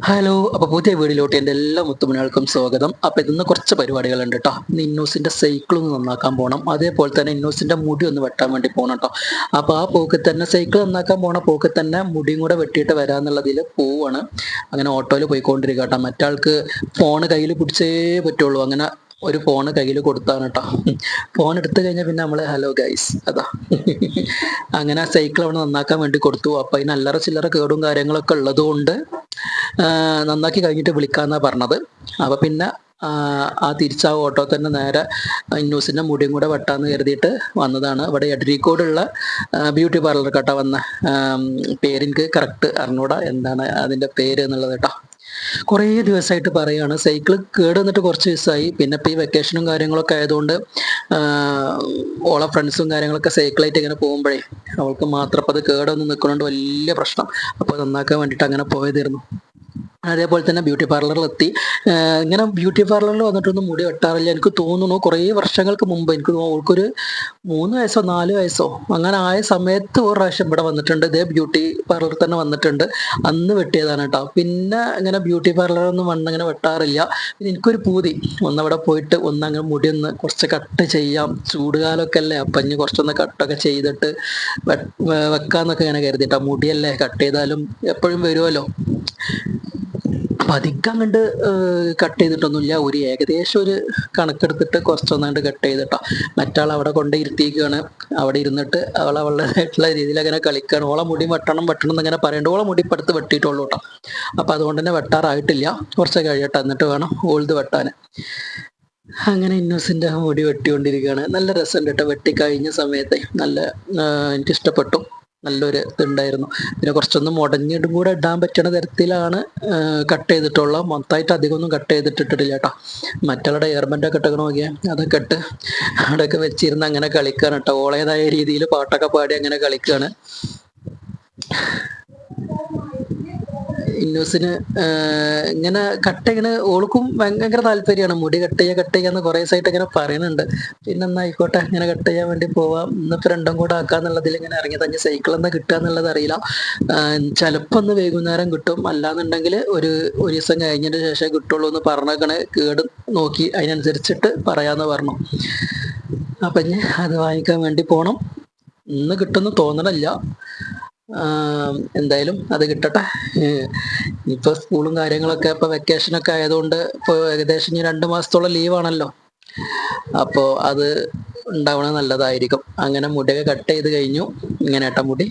Hello! അപ്പൊ പുതിയ വീഡിയോയിലോട്ട് എൻ്റെ എല്ലാ മുത്തുമണികൾക്കും സ്വാഗതം. അപ്പൊ ഇന്ന് കുറച്ച് പരിപാടികളുണ്ട് ട്ടോ. ഇന്ന് ഇന്നൂസിന്റെ സൈക്കിൾ ഒന്ന് നന്നാക്കാൻ പോണം. അതേപോലെ തന്നെ ഇന്നൂസിന്റെ മുടി ഒന്ന് വെട്ടാൻ വേണ്ടി പോണം ട്ടോ. അപ്പൊ ആ പോക്കിൽ തന്നെ സൈക്കിൾ നന്നാക്കാൻ പോണ പോക്കിൽ തന്നെ മുടിയും കൂടെ വെട്ടിയിട്ട് വരാന്നുള്ളതിൽ പോവാണ്. അങ്ങനെ ഓട്ടോയിൽ പോയിക്കൊണ്ടിരിക്കുക ട്ടോ. മറ്റാൾക്ക് ഫോണ് കയ്യിൽ പിടിച്ചേ പറ്റുള്ളൂ. അങ്ങനെ ഒരു ഫോണ് കയ്യിൽ കൊടുത്താണ് ട്ടോ. ഫോൺ എടുത്തു കഴിഞ്ഞാൽ പിന്നെ നമ്മള് ഹലോ ഗൈസ് അതാ. അങ്ങനെ ആ സൈക്കിൾ അവിടെ നന്നാക്കാൻ വേണ്ടി കൊടുത്തു. അപ്പൊ അതിന് അല്ലറ ചില്ലറ കേടും കാര്യങ്ങളൊക്കെ ഉള്ളത് കൊണ്ട് നന്നാക്കി കഴിഞ്ഞിട്ട് വിളിക്കാന്നാ പറഞ്ഞത്. അപ്പൊ പിന്നെ തിരിച്ചാ ഓട്ടോ തന്നെ നേരെ ഇന്നൂസിന്റെ മുടിയും കൂടെ വെട്ടാന്ന് കരുതിയിട്ട് വന്നതാണ്. ഇവിടെ എടരിക്കോടുള്ള ബ്യൂട്ടി പാർലർ കേട്ടോ വന്ന. പേരെനിക്ക് കറക്റ്റ് അറിഞ്ഞൂടാ എന്താണ് അതിന്റെ പേര് എന്നുള്ളത് കേട്ടോ. കുറേ ദിവസമായിട്ട് പറയാണ് സൈക്കിൾ കേട് വന്നിട്ട് കുറച്ച് ദിവസമായി. പിന്നെ ഇപ്പം ഈ വെക്കേഷനും കാര്യങ്ങളൊക്കെ ആയതുകൊണ്ട് ഓളെ ഫ്രണ്ട്സും കാര്യങ്ങളൊക്കെ സൈക്കിളായിട്ട് ഇങ്ങനെ പോകുമ്പോഴേ അവൾക്ക് മാത്രം അപ്പം അത് കേടൊന്ന് നിൽക്കുന്നതുകൊണ്ട് വലിയ പ്രശ്നം. അപ്പോൾ നന്നാക്കാൻ വേണ്ടിയിട്ട് അങ്ങനെ പോയതായിരുന്നു. അതേപോലെ തന്നെ ബ്യൂട്ടി പാർലറിൽ എത്തി. ഇങ്ങനെ ബ്യൂട്ടി പാർലറിൽ വന്നിട്ടൊന്നും മുടി വെട്ടാറില്ല. എനിക്ക് തോന്നുന്നു കുറേ വർഷങ്ങൾക്ക് മുമ്പ് എനിക്ക് അവൾക്കൊരു 3 വയസ്സോ 4 വയസ്സോ അങ്ങനെ ആയ സമയത്ത് ഒരു പ്രാവശ്യം ഇവിടെ വന്നിട്ടുണ്ട്. ഇതേ ബ്യൂട്ടി പാർലറിൽ തന്നെ വന്നിട്ടുണ്ട്. അന്ന് വെട്ടിയതാണ് കേട്ടോ. പിന്നെ ഇങ്ങനെ ബ്യൂട്ടി പാർലറൊന്നും വന്നിങ്ങനെ വെട്ടാറില്ല. പിന്നെ എനിക്കൊരു പൂതി ഒന്നവിടെ പോയിട്ട് ഒന്നങ്ങനെ മുടി ഒന്ന് കുറച്ച് കട്ട് ചെയ്യാം. ചൂടുകാലമൊക്കെ അല്ലേ, അപ്പം ഇനി കുറച്ചൊന്ന് കട്ടൊക്കെ ചെയ്തിട്ട് വെക്കാന്നൊക്കെ ഇങ്ങനെ കരുതിയിട്ടാ. മുടിയല്ലേ, കട്ട് ചെയ്താലും എപ്പോഴും വരുമല്ലോ. അപ്പം അധികം അങ്ങോട്ട് കട്ട് ചെയ്തിട്ടൊന്നുമില്ല. ഒരു ഏകദേശം ഒരു കണക്കെടുത്തിട്ട് കുറച്ചൊന്നാണ്ട് കട്ട് ചെയ്തിട്ടോ. മറ്റാൾ അവിടെ കൊണ്ട് ഇരുത്തിയിരിക്കുകയാണ്. അവിടെ ഇരുന്നിട്ട് അവളുടേതായിട്ടുള്ള രീതിയിൽ അങ്ങനെ കളിക്കുകയാണ്. ഓളെ മുടി വെട്ടണം വെട്ടണം എന്നിങ്ങനെ പറയുന്നുണ്ട്. ഓളെ മുടി ഇപ്പം അടുത്ത് വെട്ടിയിട്ടുള്ളൂ കേട്ടോ. അപ്പം അതുകൊണ്ട് തന്നെ വെട്ടാറായിട്ടില്ല. കുറച്ച് കഴിയട്ടെ എന്നിട്ട് വേണം ഓൾത് വെട്ടാൻ. അങ്ങനെ ഇന്നോസിൻ്റെ മുടി വെട്ടിക്കൊണ്ടിരിക്കുകയാണ്. നല്ല രസമുണ്ട് കേട്ടോ. വെട്ടിക്കഴിഞ്ഞ സമയത്ത് നല്ല എനിക്കിഷ്ടപ്പെട്ടു. നല്ലൊരു ഇതുണ്ടായിരുന്നു. പിന്നെ കുറച്ചൊന്ന് മുടഞ്ഞിട്ടും കൂടെ ഇടാൻ പറ്റണ തരത്തിലാണ് കട്ട് ചെയ്തിട്ടുള്ളത്. മൊത്തമായിട്ട് അധികമൊന്നും കട്ട് ചെയ്തിട്ടിട്ടില്ല കേട്ടോ. മറ്റുള്ള എയർബൻഡൊക്കെ ഇട്ടൊക്കെ നോക്കിയാൽ അതൊക്കെ ഇട്ട് അവിടെയൊക്കെ വെച്ചിരുന്ന് അങ്ങനെ കളിക്കുകയാണ് കേട്ടോ. ഓളേതായ രീതിയിൽ പാട്ടൊക്കെ പാടി അങ്ങനെ കളിക്കുകയാണ്. ഇന്നൂസിന് ഇങ്ങനെ കട്ട് ചെയ്യണ ഓൾക്കും ഭയങ്കര താല്പര്യമാണ്. മുടി കട്ട് ചെയ്യാന്ന് കുറേ ദിവസമായിട്ട് ഇങ്ങനെ പറയുന്നുണ്ട്. പിന്നെ എന്നാ ആയിക്കോട്ടെ, ഇങ്ങനെ കട്ട് ചെയ്യാൻ വേണ്ടി പോവാം, ഇന്നിപ്പോൾ രണ്ടും കൂടെ ആക്കാന്നുള്ളതിൽ ഇങ്ങനെ ഇറങ്ങി. തന്നെ സൈക്കിൾ എന്താ കിട്ടുക എന്നുള്ളത് അറിയില്ല. ചിലപ്പോൾ ഒന്ന് വൈകുന്നേരം കിട്ടും, അല്ലാന്നുണ്ടെങ്കിൽ ഒരു ദിവസം കഴിഞ്ഞതിന് ശേഷം കിട്ടുള്ളൂ എന്ന് പറഞ്ഞേക്കണേ. കേട് നോക്കി അതിനനുസരിച്ചിട്ട് പറയാന്ന് പറഞ്ഞു. അപ്പം ഇനി അത് വാങ്ങിക്കാൻ വേണ്ടി പോണം. ഇന്ന് കിട്ടുമെന്ന് തോന്നണില്ല. എന്തായാലും അത് കിട്ടട്ടെ. ഇപ്പൊ സ്കൂളും കാര്യങ്ങളൊക്കെ ഇപ്പൊ വെക്കേഷനൊക്കെ ആയതുകൊണ്ട് ഇപ്പൊ ഏകദേശം ഇനി 2 മാസത്തോളം ലീവാണല്ലോ. അപ്പോ അത് ഉണ്ടാവണത് നല്ലതായിരിക്കും. അങ്ങനെ മുടിയൊക്കെ കട്ട് ചെയ്ത് കഴിഞ്ഞു. ഇങ്ങനെ മുടി